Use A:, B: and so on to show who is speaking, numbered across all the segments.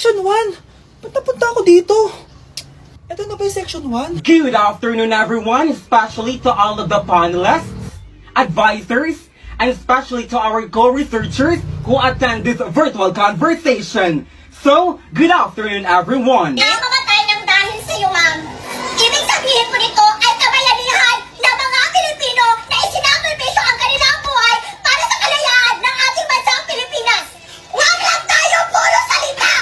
A: Section 1. Ba't napunta ako dito? Ito na ba yung Section 1?
B: Good afternoon, everyone, especially to all of the panelists, advisors, and especially to our co-researchers who attend this virtual conversation. So, good afternoon, everyone.
C: Namamatay ng dahil sa iyo, ma'am. Ibig sabihin po nito ay kabayanihan ng mga Pilipino na isinakripisyo ang kanilang buhay para sa kalayaan ng ating bansang Pilipinas. Huwag lang tayo puro salita!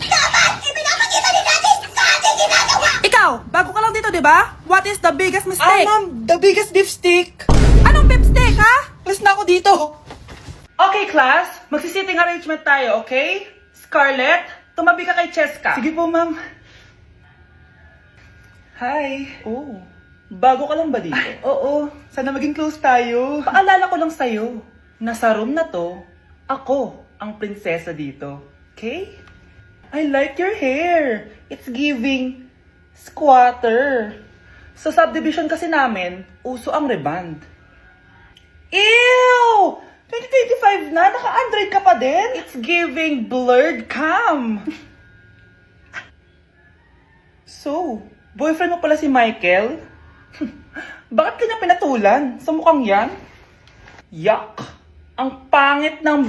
C: Dapat ipinapakita din natin sa ating ginagawa!
D: Ikaw, bago ka lang dito, di ba? What is the biggest mistake?
A: Ma'am, the biggest beef stick.
D: Anong beef steak, ha?
A: Alas na ako dito.
D: Okay, class. Magsisitting arrangement tayo, okay? Scarlett, tumabi ka kay Cheska.
A: Sige po, ma'am.
D: Hi.
A: Oh,
D: Bago ka lang ba dito?
A: oo. Sana maging close tayo.
D: Paalala ko lang sa'yo, na sa room na to, ako ang prinsesa dito. Okay? I like your hair. It's giving squatter. Sa subdivision kasi namin, uso ang reband. Ew! 2025 na, naka-Android ka pa din? It's giving blurred cam. So, boyfriend mo pala si Michael? Bakit kanya pinatulan? Sa mukhang yan? Yuck! Ang pangit ng...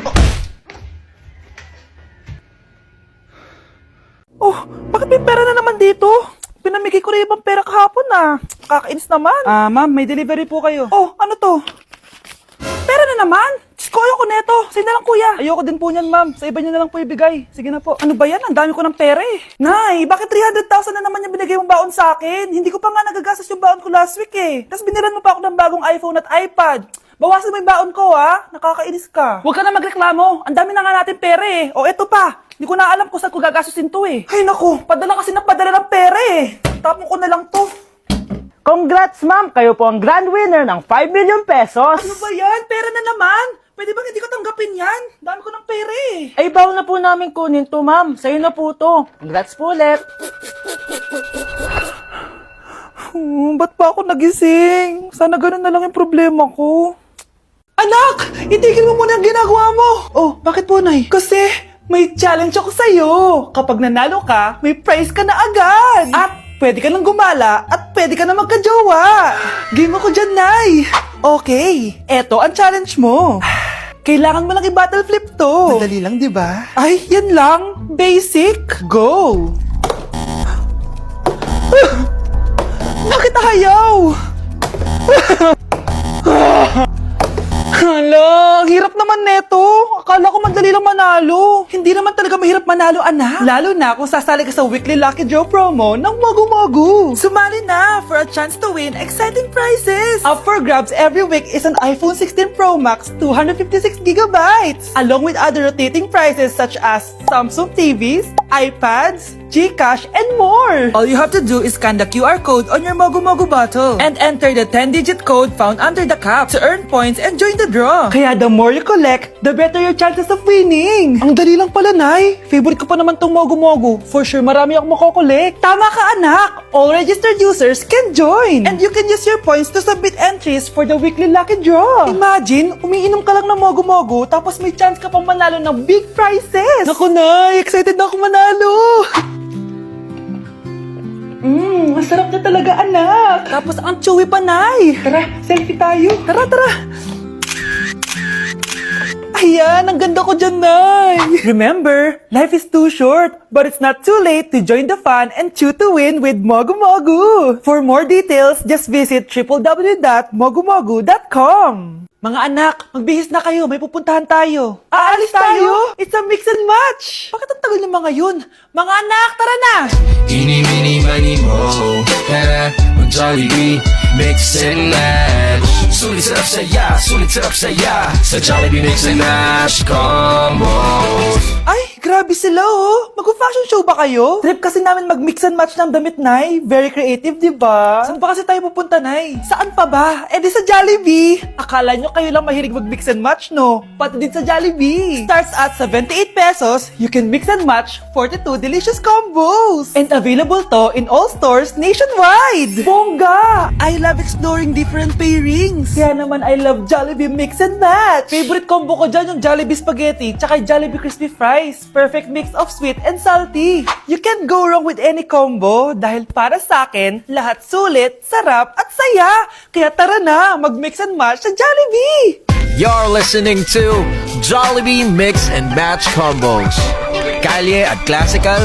D: Oh, bakit may pera na naman dito? Pinamigay ko rin ibang pera kahapon ah. Kakainis naman.
A: Ma'am, may delivery po kayo.
D: Oh, ano to? Pera na naman? Diyos ko, ayoko neto. Sa'yo na lang, kuya.
A: Ayoko din po niyan, ma'am. Sa iba niyo na lang po ibigay. Sige na po.
D: Ano ba yan? Ang dami ko ng pera eh. Nay, bakit 300,000 na naman yung binigay mong baon sa akin? Hindi ko pa nga nagagastos yung baon ko last week eh. Tapos binilan mo pa ako ng bagong iPhone at iPad. Bawasan mo yung baon ko ha. Nakakainis ka. Huwag ka na magreklamo. Ang dami na nga natin pera eh. O eto pa. Hindi ko na alam kung saan ko gagastusin to eh. Ay naku, padala kasi ng padala ng pera eh. Tapon ko na lang to.
E: Congrats, ma'am! Kayo po ang grand winner ng 5 million pesos!
D: Ano ba yan? Pera na naman. Pwede bang hindi ko tanggapin yan? Dami ko ng pera eh.
E: Ay, bago na po namin kunin to, ma'am. Sa'yo na po to. Congrats po ulit.
D: Ba't pa ako nagising? Sana ganun na lang yung problema ko. Anak! Itigil mo muna ang ginagawa mo! Oh, bakit po, Nay? Kasi may challenge ako sa'yo. Kapag nanalo ka, may prize ka na agad. At pwede ka nang gumala at pwede ka na magka-jowa. Game ako dyan, Nay. Okay, eto ang challenge mo. Kailangan mo lang i-battle flip to.
A: Madali lang, di ba?
D: Ay, yan lang. Basic. Go! Bakit ayaw? Hala, ang hirap naman neto. Akala ko madali lang manalo. Hindi naman talaga mahirap manalo, anak. Lalo na kung sasali ka sa weekly Lucky Draw promo ng Mogu Mogu. Sumali na for a chance to win exciting prizes. Up for grabs every week is an iPhone 16 Pro Max 256GB, along with other rotating prizes such as Samsung TVs, iPads, GCash, and more. All you have to do is scan the QR code on your Mogu Mogu bottle and enter the 10-digit code found under the cap to earn points and join the draw. Kaya the more you collect, the better your chances of winning. Ang dali lang pala, Nay. Favorite ko pa naman tong Mogu Mogu. For sure, marami akong makokolek. Tama ka, anak. All registered users can join. And you can use your points to submit entries for the weekly lucky draw. Imagine, umiinom ka lang ng Mogu Mogu tapos may chance ka pang manalo ng big prizes. Naku, Nay. Excited na ako manalo. Masarap na talaga, anak. Tapos ang chewy pa, Nay. Tara, selfie tayo. Tara, tara. Ayan, ang ganda ko dyan, Nay. Remember, life is too short, but it's not too late to join the fun and chew to win with Mogu Mogu. For more details, just visit www.mogumogu.com. Mga anak, magbihis na kayo, may pupuntahan tayo. Aalis tayo? It's a mix and match. Bakit ang tagal ng mga yun? Mga anak, tara na!
F: Eeny, meeny, miny, mo. Tara, mag-Jollibee, mix and match. Sulit sarap saya. Sa Jollibee mix and match combo.
D: Ay, grabe sila oh. Mag-fashion show ba kayo? Trip kasi namin mag-mix and match ng damit, Nay. Very creative, di ba? Saan pa kasi tayo pupunta, Nay? Saan pa ba? Eh di sa Jollibee. Akala nyo kayo lang mahilig mag-mix and match, no? Pati din sa Jollibee. Starts at 78 pesos, you can mix and match 42 delicious combos. And available to in all stores nationwide. Bongga! I love exploring different pairings. Kaya naman I love Jollibee mix and match. Favorite combo ko dyan yung Jollibee spaghetti tsaka Jollibee crispy fries. Perfect perfect mix of sweet and salty. You can't go wrong with any combo dahil para sa akin, lahat sulit, sarap at saya. Kaya tara na, mag-mix and match sa Jollibee!
G: You're listening to Jollibee Mix and Match Combos. Kalye at Classical,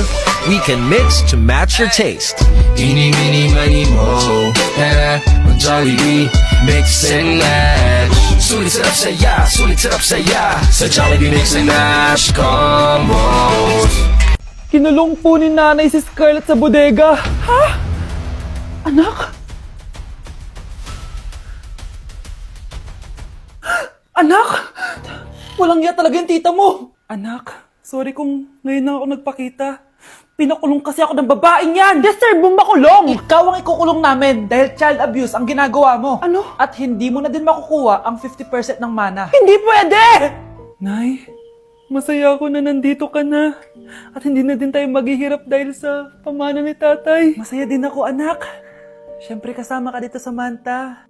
G: we can mix to match your taste.
F: Eeny, meeny, miny, mo. Tara, mag-Jollibee, mix and match. Sulit sarap saya, sulit sarap saya. Sa Jollibee Mix and Match Combos.
D: Kinulong po ni nanay si Scarlett sa bodega. Ha? Anak? Anak? Walang iya talaga yung tita mo. Anak, sorry kung ngayon na ako nagpakita. Pinakulong kasi ako ng babaeng yan. Deserve mo makulong. Ikaw ang ikukulong namin dahil child abuse ang ginagawa mo. Ano? At hindi mo na din makukuha ang 50% ng mana. Hindi pwede! Nay, masaya ako na nandito ka na. At hindi na din tayo maghihirap dahil sa pamana ni tatay. Masaya din ako, anak. Siyempre kasama ka dito sa Manta.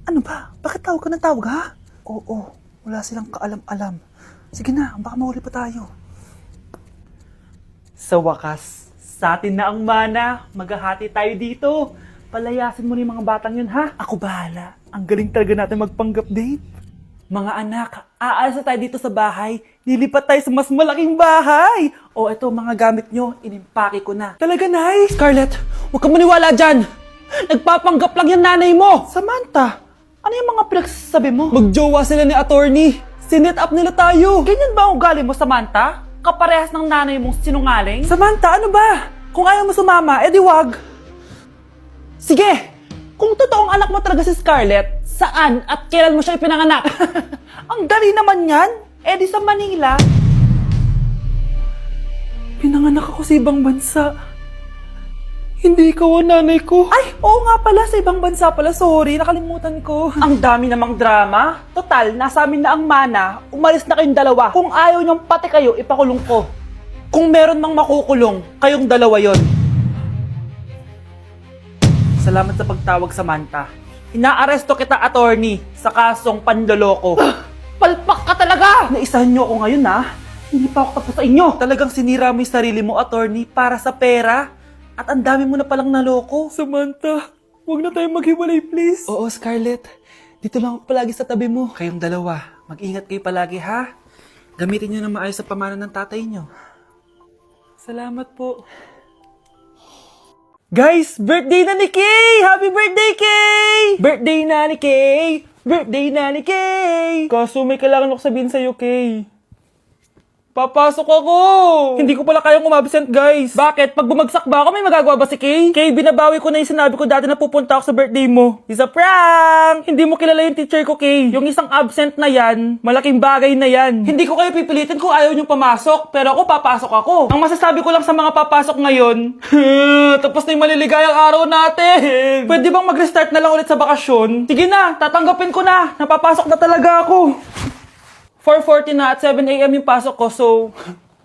D: Ano ba? Bakit tawag ka ng tawag, ha? Oo, wala silang kaalam-alam. Sige na, baka mahuli pa tayo. Sa wakas, sa atin na ang mana. Maghahati tayo dito. Palayasin mo na yung mga batang yun, ha? Ako bahala. Ang galing talaga natin magpanggap date. Mga anak, aalis na tayo dito sa bahay. Lilipat tayo sa mas malaking bahay. O eto, mga gamit nyo, inimpake ko na. Talaga, Nay? Scarlett, huwag kang maniwala dyan. Nagpapanggap lang yung nanay mo. Samantha, ano yung mga pinagsasabi mo? Magjowa sila ni attorney. Sinet up nila tayo. Ganyan ba ang ugali mo, Samantha? Kaparehas ng nanay mong sinungaling? Samantha, ano ba? Kung ayaw mo sumama, edi wag. Sige, kung totoong anak mo talaga si Scarlett, saan at kailan mo siya ipinanganak? Ang dali naman yan. Edi sa Manila. Pinanganak ako sa ibang bansa. Hindi ikaw ang nanay ko. Ay, oo nga pala, sa ibang bansa pala. Sorry, nakalimutan ko. Ang dami namang drama. Total, nasa amin na ang mana. Umalis na kayong dalawa. Kung ayaw niyong pati kayo, ipakulong ko. Kung meron mang makukulong, kayong dalawa yon. Salamat sa pagtawag, Samantha. Inaaresto kita, attorney, sa kasong panloloko. Palpak ka talaga! Naisahan niyo ako ngayon, ha? Hindi pa ako tapos sa inyo. Talagang sinira mo yung sarili mo, attorney, para sa pera. At ang dami mo na palang naloko. Samantha, huwag na tayong maghiwalay, please. Oo, Scarlett. Dito lang ako palagi sa tabi mo. Kayong dalawa, mag-ingat kayo palagi, ha? Gamitin nyo na maayos sa pamana ng tatay nyo. Salamat po. Guys, birthday na ni Kay! Happy birthday, Kay! Birthday na ni Kay! Birthday na ni Kay! Kaso may kailangan ako sabihin sa'yo, Kay. Papasok ako! Hindi ko pala kayang umabsent, guys. Bakit? Pag bumagsak ba ako, may magagawa ba si Kay? Kay, binabawi ko na yung sinabi ko dati na pupunta ako sa birthday mo. It's a prank! Hindi mo kilala yung teacher ko, Kay. Yung isang absent na yan, malaking bagay na yan. Hindi ko kayo pipilitin kung ayaw niyong pamasok, pero ako papasok ako. Ang masasabi ko lang sa mga papasok ngayon, tapos na yung maliligayang araw natin. Pwede bang mag-restart na lang ulit sa bakasyon? Sige na, tatanggapin ko na. Napapasok na talaga ako. 4:40 na at 7 a.m. yung pasok ko, so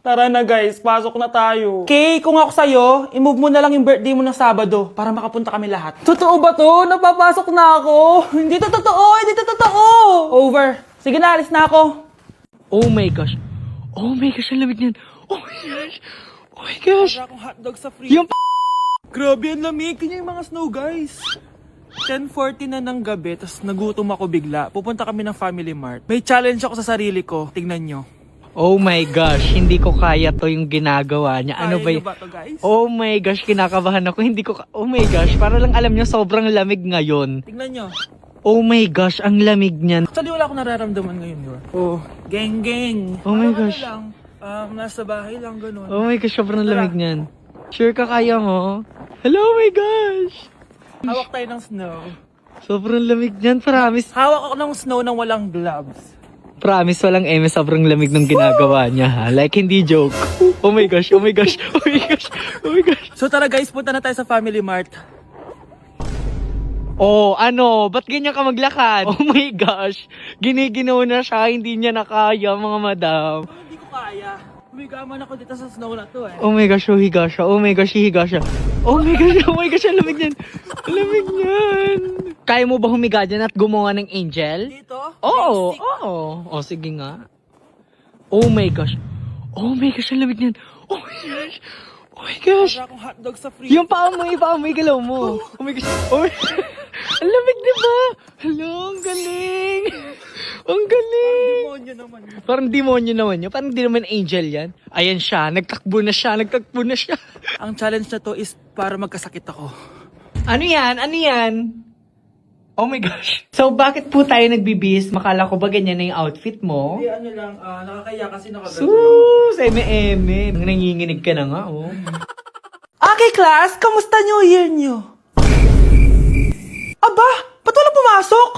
D: tara na guys, pasok na tayo. Kay, kung ako sa'yo, i-move mo na lang yung birthday mo ng Sabado para makapunta kami lahat. Totoo ba to? Napapasok na ako? Hindi to totoo! Hindi to totoo! Over. Sige na, alis na ako.
E: Oh my gosh. Oh my gosh, ang lamig niyan. Oh my gosh. Oh my gosh.
D: Wala akong hotdog sa fridge.
E: Yung
D: Grabe, ang lamig. Tingnan yung mga snow, guys. 10:40 na ng gabi, tapos nagutom ako bigla. Pupunta kami ng Family Mart. May challenge ako sa sarili ko. Tingnan nyo.
E: Oh my gosh, hindi ko kaya to yung ginagawa niya. Ano ba
D: Kaya
E: yun?
D: nyo ba to, guys?
E: Oh my gosh, kinakabahan ako. Hindi ko oh my gosh, para lang alam nyo, sobrang lamig ngayon.
D: Tingnan nyo.
E: Oh my gosh, ang lamig niyan.
D: Actually, wala akong nararamdaman ngayon, di ba? Oh, geng-geng.
E: Oh my
D: Parang
E: gosh.
D: Ano lang, nasa bahay lang, ganun.
E: Oh my gosh, sobrang lamig niyan. Sure ka kaya mo? Hello, oh my gosh.
D: Hawak tayo ng snow.
E: Sobrang lamig niyan, promise.
D: Hawak ako ng snow nang walang gloves.
E: Promise, walang eme, sobrang lamig ng ginagawa niya, ha? Like, hindi joke. Oh my gosh, oh my gosh, oh my gosh, oh my gosh.
D: So tara guys, punta na tayo sa Family Mart.
E: Oh, ano? Ba't ganyan ka maglakad? Oh my gosh. Giniginaw na siya, hindi niya na kaya, mga madam.
D: Hindi ko kaya. Umigaman ako dito sa snow na to eh.
E: Oh my gosh, hihiga siya. Oh my gosh, hihiga siya. Oh my gosh, ang lamig niyan. Ang lamig niyan. Kaya mo ba humiga dyan at gumawa ng angel?
D: Dito?
E: Oo, oo. O, sige nga. Oh my gosh, ang lamig niyan. Oh my gosh. Oh my gosh.
D: Para akong hotdog sa free.
E: Yung paa mo, galaw mo. Oh my gosh. Oh my... Ang lamig, diba? Hello, ang galing. Ang galing.
D: Demonyo naman.
E: Parang demonyo naman yun. Parang di naman angel yan. Ayan siya. Nagtakbo na siya.
D: Ang challenge na to is para magkasakit ako.
E: Ano yan? Oh my gosh. So, bakit po tayo nagbibis? Makala ko ba ganyan na yung outfit mo?
D: Hindi, ano lang, nakakaya kasi nakagano.
E: Sus! Eme-eme. Nanginginig ka na nga, oh.
D: Okay, class, kamusta New Year nyo? Aba, ba't wala pumasok?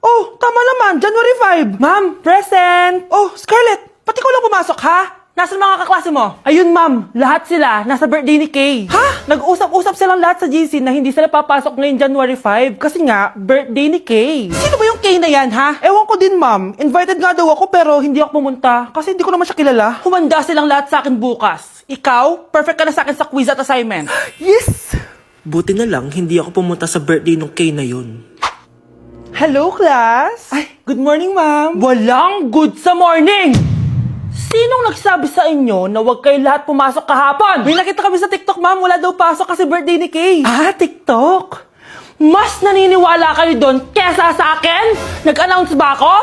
D: Oh, tama naman, January 5. Ma'am, present. Oh, Scarlett, ba't ikaw lang pumasok, ha? Nasaan mga kaklase mo? Ayun, ma'am, lahat sila nasa birthday ni Kay. Ha? Nag-usap-usap silang lahat sa GC na hindi sila papasok ngayong January 5 kasi nga, birthday ni Kay. Sino ba yung Kay na yan, ha? Ewan ko din, ma'am. Invited nga daw ako pero hindi ako pumunta kasi hindi ko naman siya kilala. Humanda silang lahat sa akin bukas. Ikaw, perfect ka na sa akin sa quiz at assignment. Yes!
A: Buti na lang, hindi ako pumunta sa birthday nung Kay na yun.
D: Hello, class! Ay, good morning, ma'am. Walang good sa morning! Sinong nagsabi sa inyo na huwag kayo lahat pumasok kahapon? May nakita kami sa TikTok, ma'am. Wala daw pasok kasi birthday ni Kay. Ah, TikTok? Mas naniniwala kayo doon kesa sa akin? Nag-announce ba ako?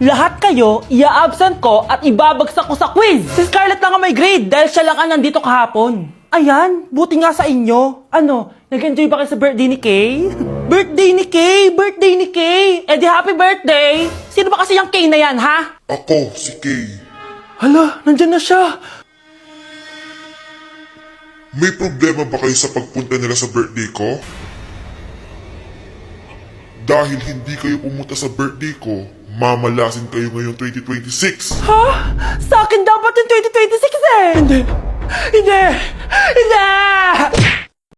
D: Lahat kayo, ia-absent ko at ibabagsak ko sa quiz. Si Scarlett lang ang may grade dahil siya lang ang nandito kahapon. Ayan, buti nga sa inyo. Ano, nag-enjoy ba kayo sa birthday ni Kay? Birthday ni Kay! Birthday ni Kay! Eh di happy birthday! Sino ba kasi yung Kay na yan, ha?
H: Ako, si Kay.
D: Hala, nandyan na siya.
H: May problema ba kayo sa pagpunta nila sa birthday ko? Dahil hindi kayo pumunta sa birthday ko, mamalasin kayo ngayong 2026.
D: Ha? Sa akin dapat yung 2026 eh! Hindi! Hindi! Hindi!